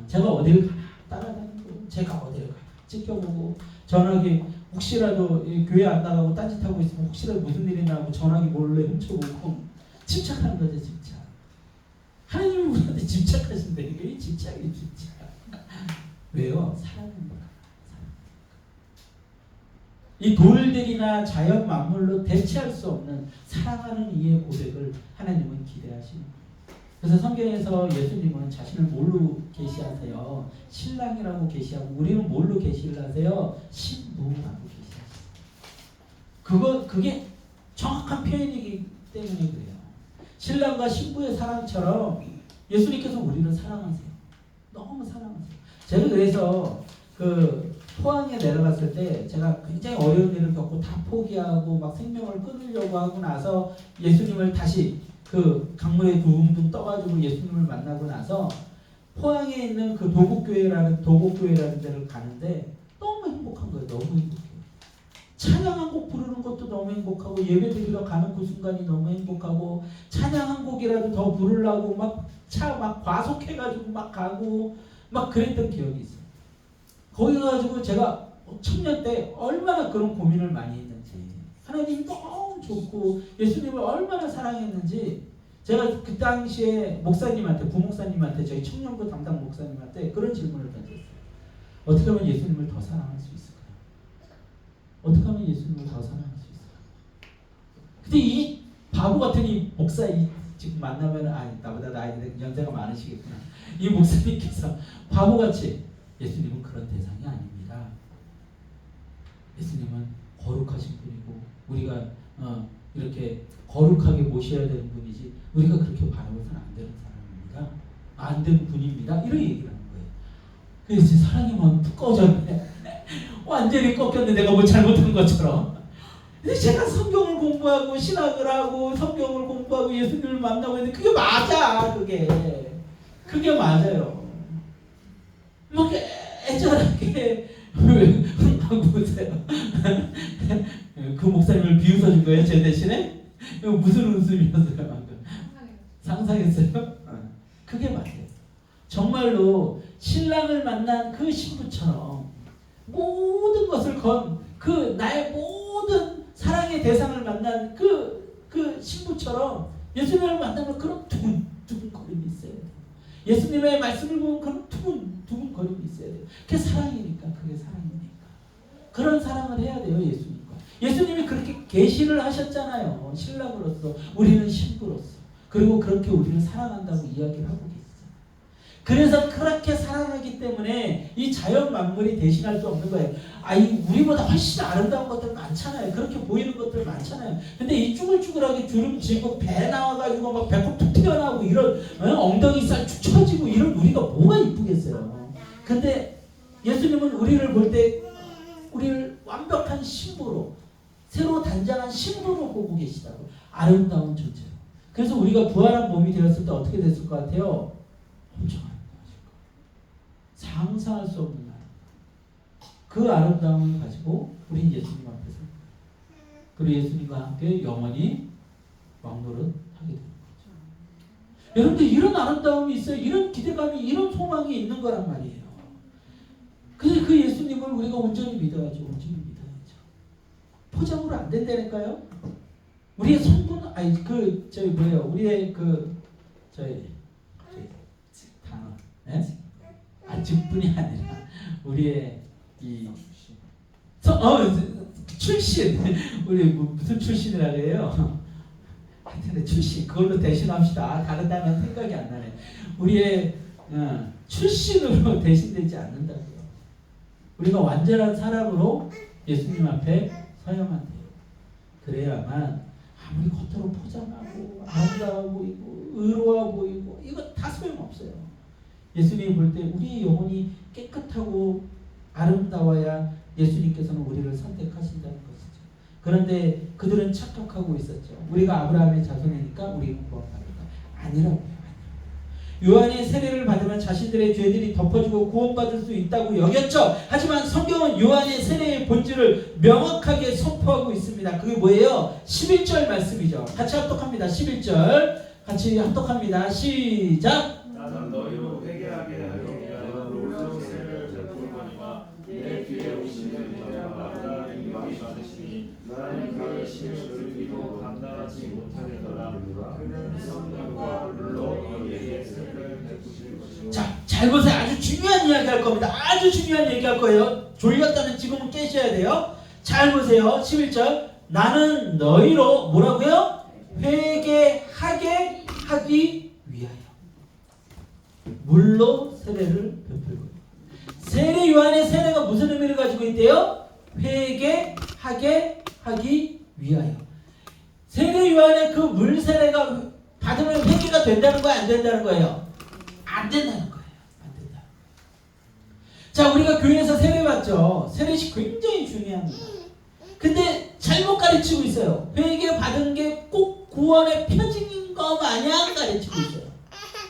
제가 어디를 가 따라다니는 거예요. 제가 어디를 가 지켜보고 전화기 혹시라도 교회 안 나가고 딴짓하고 있으면 혹시라도 무슨 일이 나고 전화기 몰래 훔쳐보고 집착하는 거죠, 집착. 하나님이 우리한테 집착하신다. 이게 집착이 집착. 왜요? 사랑입니다. 이 돌들이나 자연 만물로 대체할 수 없는 사랑하는 이의 고백을 하나님은 기대하시는 거예요. 그래서 성경에서 예수님은 자신을 뭘로 계시하세요? 신랑이라고 계시하고 우리는 뭘로 계시를 하세요? 신부라고 계시하세요. 그게 정확한 표현이기 때문에 그래요. 신랑과 신부의 사랑처럼 예수님께서 우리를 사랑하세요. 너무 사랑하세요. 제가 그래서 포항에 내려갔을 때 제가 굉장히 어려운 일을 겪고 다 포기하고 막 생명을 끊으려고 하고 나서 예수님을 다시 강물에 둥둥 떠가지고 예수님을 만나고 나서 포항에 있는 도곡교회라는 데를 가는데 너무 행복한 거예요. 너무 행복해요. 찬양 한 곡 부르는 것도 너무 행복하고 예배 드리러 가는 그 순간이 너무 행복하고 찬양 한 곡이라도 더 부르려고 막 과속해가지고 막 가고 막 그랬던 기억이 있어요. 거기 가가지고 제가 청년 때 얼마나 그런 고민을 많이 했는지 하나님이 너무 좋고 예수님을 얼마나 사랑했는지 제가 그 당시에 부목사님한테 저희 청년부 담당 목사님한테 그런 질문을 던졌어요. 어떻게 하면 예수님을 더 사랑할 수 있을까요? 어떻게 하면 예수님을 더 사랑할 수 있을까요? 근데 이 바보 같은 이 목사 지금 만나면 나보다 나이 연세가 많으시겠구나. 이 목사님께서 바보같이 예수님은 그런 대상이 아닙니다. 예수님은 거룩하신 분이고 우리가 이렇게 거룩하게 모셔야 되는 분이지 우리가 그렇게 바라보서는 안 되는 사람입니다. 안 되는 분입니다. 이런 얘기를 하는 거예요. 그래서 사랑이 막 꺼졌네. 완전히 꺾였는데 내가 뭐 잘못한 것처럼. 근데 제가 성경을 공부하고 신학을 하고 성경을 공부하고 예수님을 만나고 있는데 그게 맞아. 그게 맞아요. 막 애절하게 하고 오세요. 그 목사님을 비웃어준 거예요, 제 대신에? 무슨 웃음이었어요, 방금? 상상했어요? 그게 맞아요. 정말로 신랑을 만난 그 신부처럼 모든 것을 나의 모든 사랑의 대상을 만난 그 신부처럼 예수님을 만나면 그런 두근거림이 있어요. 예수님의 말씀을 보면 그런 두근거림이 있어야 돼요. 그게 사랑이니까. 그런 사랑을 해야 돼요, 예수님과. 예수님이 그렇게 계시를 하셨잖아요. 신랑으로서, 우리는 신부로서. 그리고 그렇게 우리를 사랑한다고 이야기를 하고 계시잖아요. 그래서 그렇게 사랑하기 때문에 이 자연 만물이 대신할 수 없는 거예요. 우리보다 훨씬 아름다운 것들 많잖아요. 그렇게 보이는 것들 많잖아요. 근데 이 쭈글쭈글하게 주름 지고 배 나와가지고 막 배꼽 툭 튀어나오고 이런 엉덩이 살 축 처지고 이런 우리가 뭐가 이쁘겠어요. 근데 예수님은 우리를 볼 때 우리를 완벽한 신부로 새로 단장한 신부로 보고 계시다고. 아름다운 존재로. 그래서 우리가 부활한 몸이 되었을 때 어떻게 됐을 것 같아요? 엄청 아름다우실 거예요. 상상할 수 없는 그 아름다움을 가지고 우린 예수님 앞에서 그리고 예수님과 함께 영원히 왕노릇 하게 되는 거죠. 여러분들 이런 아름다움이 있어요. 이런 기대감이 이런 소망이 있는 거란 말이에요. 그래서 그 예수님을 우리가 온전히 믿어야죠. 포장으로 안 된다니까요. 우리의 성분은 우리의 단어 직분이 아니라 우리의 출신 우리 무슨 출신이라 그래요? 하여튼 출신 그걸로 대신합시다. 다른 단어는 생각이 안 나네. 우리의 출신으로 대신되지 않는다고요. 우리가 완전한 사람으로 예수님 앞에 서야만 돼요. 그래야만 아무리 겉으로 포장하고 아름다워 보이고 의로워 보이고 이거 다 소용없어요. 예수님이 볼 때 우리의 영혼이 깨끗하고 아름다워야 예수님께서는 우리를 선택하신다는 것이죠. 그런데 그들은 착각하고 있었죠. 우리가 아브라함의 자손이니까 우리는 구원받을까? 아니라고요. 요한의 세례를 받으면 자신들의 죄들이 덮어지고 구원받을 수 있다고 여겼죠. 하지만 성경은 요한의 세례의 세례의 본질을 명확하게 선포하고 있습니다. 그게 뭐예요? 11절 말씀이죠. 같이 합독합니다. 11절 같이 합독합니다. 시작. 나는 너희로 회개하게 하기 위하여 모든 세례를 베풀거니와 내 뒤에 오시는 이가 나보다 능력이 많으시니 나는 그의 심을 누리기도 감당하지 못하겠더라. 그는 성령과 물로 너희에게 세례를 베푸실 것이요. 자, 잘 보세요. 아주 중요한 이야기 할 겁니다. 아주 중요한 얘기 할 거예요. 졸렸다면 지금은 깨셔야 돼요. 잘 보세요. 11절. 나는 너희로 뭐라고요? 회개하게 하기 위하여 물로 세례를 베풀고. 세례 요한의 세례가 무슨 의미를 가지고 있대요? 회개하게 하기 위하여. 세례 요한의 그 물 세례가 받으면 회개가 된다는 거예요? 안 된다는 거예요? 안 된다는 거예요. 안 된다. 자, 우리가 교회에서 세례 받죠. 세례식 굉장히 중요합니다. 근데 잘못 가르치고 있어요. 회개 받은 게 꼭 구원의 표징인 거 마냥 가르치고 있어요.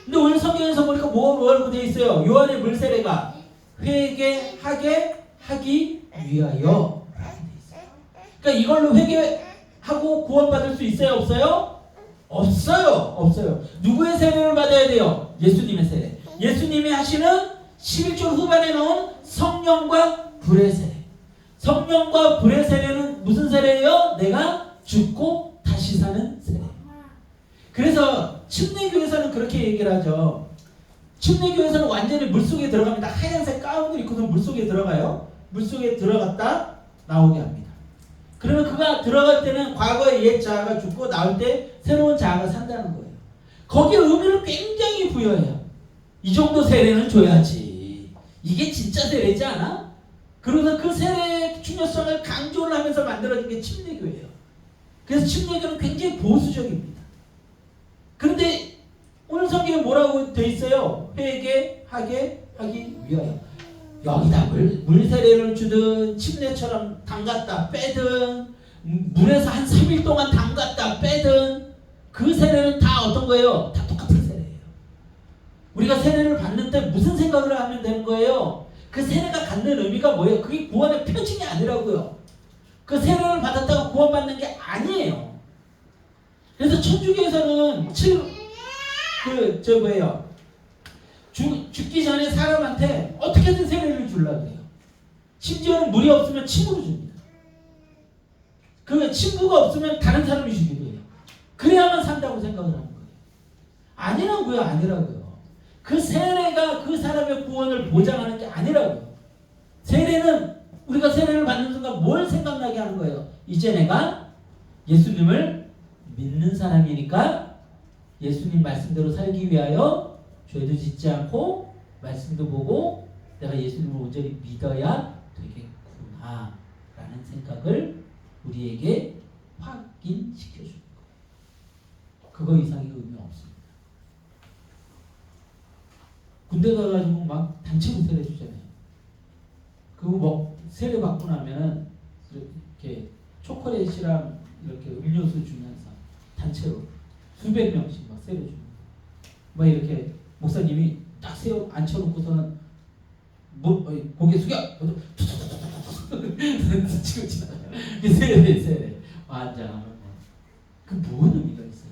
근데 오늘 성경에서 보니까 뭐라고 되어 있어요? 요한의 물 세례가 회개하게 하기 위하여. 그러니까 이걸로 회개하고 구원받을 수 있어요? 없어요? 없어요. 없어요. 누구의 세례를 받아야 돼요? 예수님의 세례. 예수님이 하시는 11절 후반에 나온 성령과 불의 세례. 성령과 불의 세례는 무슨 세례예요? 내가 죽고 다시 사는 세례. 그래서 침례교에서는 그렇게 얘기를 하죠. 침례교에서는 완전히 물속에 들어갑니다. 하얀색 가운을 입고서 물속에 들어가요. 물속에 들어갔다 나오게 합니다. 그러면 그가 들어갈 때는 과거의 옛 자아가 죽고 나올 때 새로운 자아가 산다는 거예요. 거기에 의미를 굉장히 부여해요. 이 정도 세례는 줘야지. 이게 진짜 세례지 않아? 그러면서 그 세례의 중요성을 강조를 하면서 만들어진 게 침례교예요. 그래서 침례교는 굉장히 보수적입니다. 그런데 오늘 성경에 뭐라고 돼 있어요? 회개하게 하기 위하여. 여기다 물 세례를 주든 침례처럼 담갔다 빼든 물에서 한 3일 동안 담갔다 빼든 그 세례는 다 어떤 거예요? 다 똑같은 세례예요. 우리가 세례를 받는 때 무슨 생각을 하면 되는 거예요? 그 세례가 갖는 의미가 뭐예요? 그게 구원의 표징이 아니라고요. 그 세례를 받았다고 구원받는 게 아니에요. 그래서 천주교에서는 죽기 전에 사람한테 어떻게든 세례를 주려고 해요. 심지어는 물이 없으면 침으로 줍니다. 그 친구가 없으면 다른 사람이 주기도 해요. 그래야만 산다고 생각을 하는 거예요. 아니라고요. 아니라고요. 그 세례가 그 사람의 구원을 보장하는 게 아니라고요. 세례는 우리가 세례를 받는 순간 뭘 생각나게 하는 거예요? 이제 내가 예수님을 믿는 사람이니까 예수님 말씀대로 살기 위하여 죄도 짓지 않고 말씀도 보고 내가 예수님을 온전히 믿어야 되겠구나 라는 생각을 우리에게 확인시켜주는 거예요. 그거 이상의 의미 없습니다. 군대 가가지고 막 단체로 세례 주잖아요. 그거 뭐 세례 받고 나면은 이렇게 초콜릿이랑 이렇게 음료수 주면서 단체로 수백 명씩 막 세례 주는 막 이렇게 목사님이 딱 세워 앉혀놓고서는 고개 숙여 치고 지나가요. 세례 완전 그 무슨 의미가 있어요?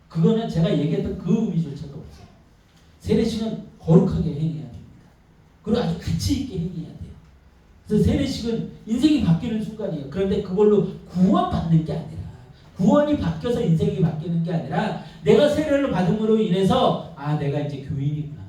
그거는 제가 얘기했던 그 의미조차도 없어요. 세례식은 거룩하게 행해야 됩니다. 그리고 아주 가치 있게 행해야 돼요. 그래서 세례식은 인생이 바뀌는 순간이에요. 그런데 그걸로 구원받는 게 아니라 구원이 바뀌어서 인생이 바뀌는 게 아니라 내가 세례를 받음으로 인해서 내가 이제 교인이구나.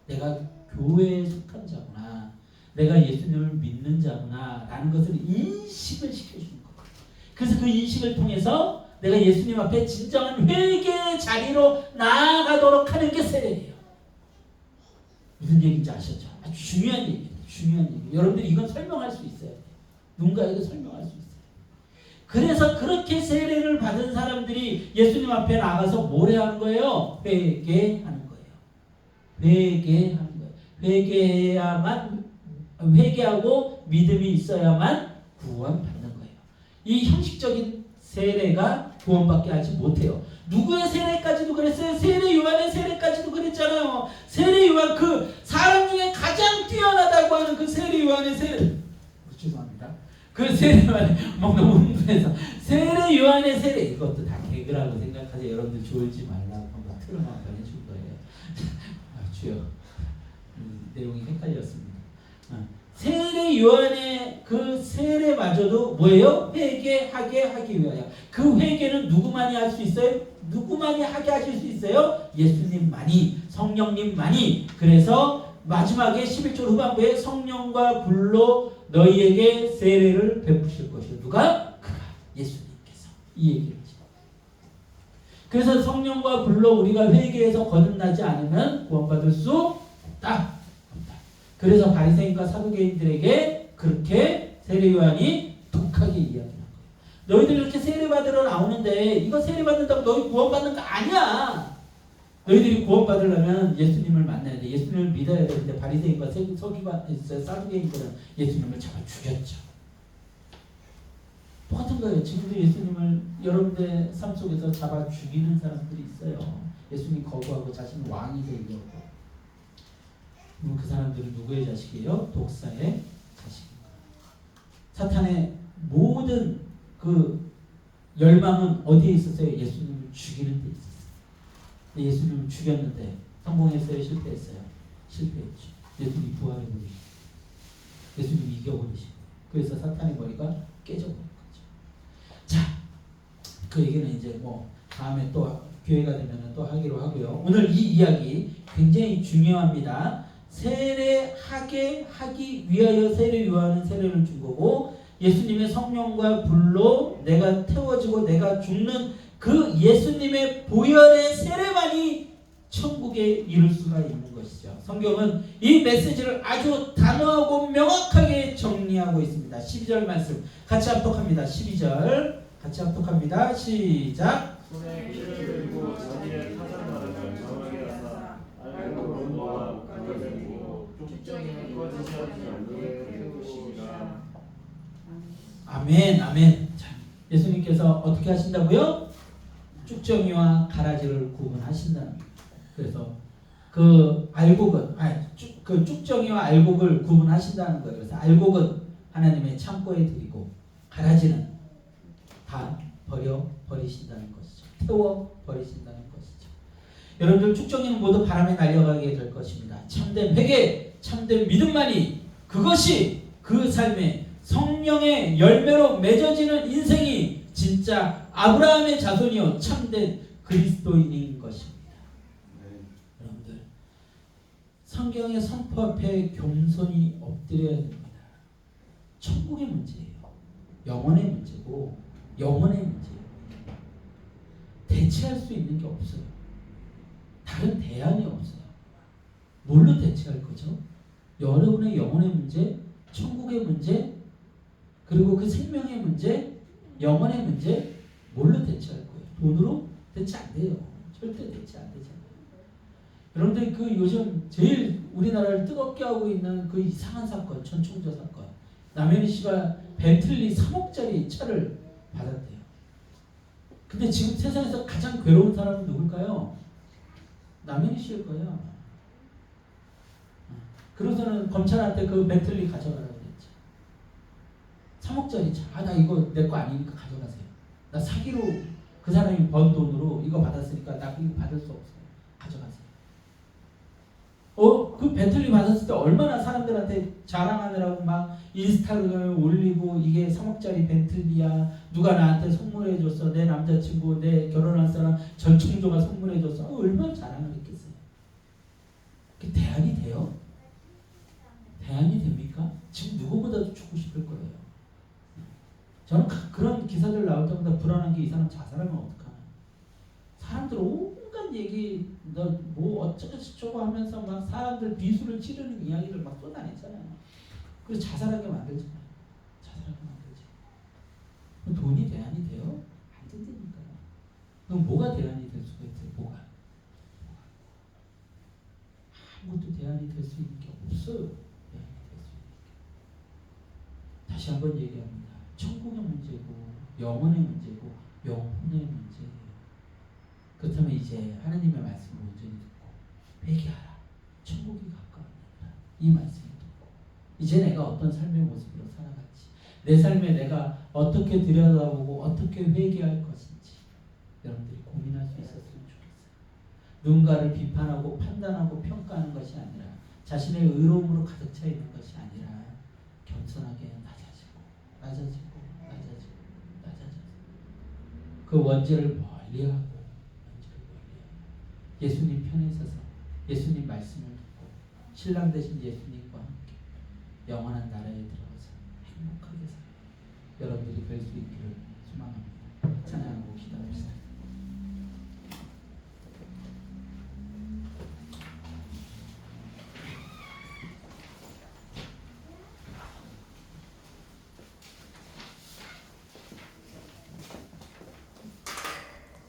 내가 교회에 속한 자구나. 내가 예수님을 믿는 자구나 라는 것을 인식을 시켜주는 거예요. 그래서 그 인식을 통해서 내가 예수님 앞에 진정한 회개의 자리로 나아가도록 하는 게 세례예요. 무슨 얘기인지 아셨죠? 아주 중요한 얘기예요. 중요한 얘기. 여러분들이 이건 설명할 수 있어요. 누군가에게 설명할 수 있어요. 그래서 그렇게 세례를 받은 사람들이 예수님 앞에 나가서 뭘 해야 하는 거예요? 회개하는 거예요. 회개하는 거예요. 회개하고 믿음이 있어야만 구원받는 거예요. 이 형식적인 세례가 구원받게 하지 못해요. 누구의 세례까지도 그랬어요? 세례 요한의 세례까지도 그랬잖아요. 세례 요한 그 사람 중에 가장 뛰어나다고 하는 그 세례 요한의 세례 죄송합니다. 그 세례만에 막 너무 흥분해서 세례 요한의 세례 이것도 다 개그라고 생각하세요. 여러분들 졸지 말라고 한번 틀어 한번 해준 거예요. 주여 내용이 헷갈렸습니다. 세례 요한의 그 세례마저도 뭐예요? 회개하게 하기 위하여. 그 회개는 누구만이 할 수 있어요? 누구만이 하게 하실 수 있어요? 예수님만이, 성령님만이. 그래서 마지막에 11절 후반부에 성령과 불로 너희에게 세례를 베푸실 것이요. 누가? 그가, 예수님께서. 이 얘기를 하죠. 그래서 성령과 불로 우리가 회개해서 거듭나지 않으면 구원받을 수 없다. 그래서 바리새인과 사두개인들에게 그렇게 세례 요한이 독하게 이야기한 거예요. 너희들 이렇게 세례 받으러 나오는데 이거 세례 받는다고 너희 구원받는 거 아니야. 너희들이 구원받으려면 예수님을 만나야 돼. 예수님을 믿어야 되는데 바리새인과 사두개인들은 예수님을 잡아 죽였죠. 똑같은 거예요. 지금도 예수님을 여러분들의 삶 속에서 잡아 죽이는 사람들이 있어요. 예수님 거부하고 자신은 왕이 되려고. 그 사람들은 누구의 자식이에요? 독사의 자식입니다. 사탄의 모든 그 열망은 어디에 있었어요? 예수님을 죽이는 데 있었어요. 예수님을 죽였는데 성공했어요? 실패했어요? 실패했죠. 예수님이 부활해버리고 예수님이 이겨버리시고 그래서 사탄의 머리가 깨져버린 거죠. 자, 그 얘기는 이제 뭐 다음에 또 기회가 되면 또 하기로 하고요. 오늘 이 이야기 굉장히 중요합니다. 세례하게 하기 위하여 세례 요한은 세례를 준 거고 예수님의 성령과 불로 내가 태워지고 내가 죽는 그 예수님의 보혈의 세례만이 천국에 이룰 수가 있는 것이죠. 성경은 이 메시지를 아주 단호하고 명확하게 정리하고 있습니다. 12절 말씀 같이 합독합니다. 12절 같이 합독합니다. 시작. 손에 키를 들고 자기의 타잔마를 정하게 하사 알고 온도와 그걸되고 쪽정이는 꺼지지 않는 물에 태우시리라. 아멘, 아멘. 자, 예수님께서 어떻게 하신다고요? 쭉정이와 가라지를 구분하신다는 거예요. 그래서 그 알곡은 그 쭉정이와 알곡을 구분하신다는 거예요. 그래서 알곡은 하나님의 창고에 드리고 가라지는 다 버리신다는 것이죠. 태워 버리신다는 것이죠. 여러분들 쭉정이는 모두 바람에 날려가게 될 것입니다. 참된 회개, 참된 믿음만이 그것이 그 삶의 성령의 열매로 맺어지는 인생이 진짜 아브라함의 자손이요 참된 그리스도인인 것입니다. 여러분들 성경의 선포 앞에 겸손히 엎드려야 됩니다. 천국의 문제예요. 영혼의 문제고 영혼의 문제예요. 대체할 수 있는 게 없어요. 다른 대안이 없어요. 뭘로 대체할 거죠? 여러분의 영혼의 문제, 천국의 문제, 그리고 그 생명의 문제, 영혼의 문제 뭘로 대체할 거예요? 돈으로 대체 안 돼요. 절대 대체 안 되잖아요. 여러분들 그 요즘 제일 우리나라를 뜨겁게 하고 있는 그 이상한 사건, 전총조 사건. 남현희 씨가 벤틀리 3억짜리 차를 받았대요. 근데 지금 세상에서 가장 괴로운 사람은 누굴까요? 남현희 씨일 거예요. 그러고서는 검찰한테 그 벤틀리 가져가라고 그랬죠. 3억짜리 차. 나 이거 내 거 아니니까 가져가세요. 나 사기로 그 사람이 번 돈으로 이거 받았으니까 나 이거 받을 수 없어요. 가져가세요. 그 벤틀리 받았을 때 얼마나 사람들한테 자랑하느라고 막 인스타그램에 올리고 이게 3억짜리 벤틀리야. 누가 나한테 선물해줬어. 내 남자친구, 내 결혼한 사람 전총조가 선물해줬어. 얼마나 자랑을 했겠어요. 그게 대안이 돼요? 대안이 됩니까? 지금 누구보다도 죽고 싶을 거예요. 저는 그런 기사들 나올 때마다 불안한 게 이 사람 자살하면 어떡하나. 사람들 온갖 얘기 너 뭐 어쩌고저쩌고 하면서 막 사람들 비수를 치르는 이야기를 막 쏟아냈잖아요. 그래서 자살하게 만들잖아요. 자살하게 만들죠. 돈이 대안이 돼요? 안 된다니까요. 그럼 뭐가 대안이 될 수가 있어요? 뭐가? 아무것도 대안이 될 수 있는 게 없어요. 다시 한번 얘기합니다. 천국의 문제고 영혼의 문제고 영혼의 문제예요. 그렇다면 이제 하나님의 말씀을 온전히 듣고 회개하라. 천국이 가까웠느니라. 이 말씀을 듣고 이제 내가 어떤 삶의 모습으로 살아갈지 내 삶에 내가 어떻게 들여다보고 어떻게 회개할 것인지 여러분들이 고민할 수 있었으면 좋겠어요. 누군가를 비판하고 판단하고 평가하는 것이 아니라 자신의 의로움으로 가득 차 있는 것이 아니라 겸손하게 낮아지고 그 원죄를 멀리하고 예수님 편에 서서 예수님 말씀을 듣고 신랑 되신 예수님과 함께 영원한 나라에 들어가서 행복하게 살아요. 여러분들이 뵐 수 있기를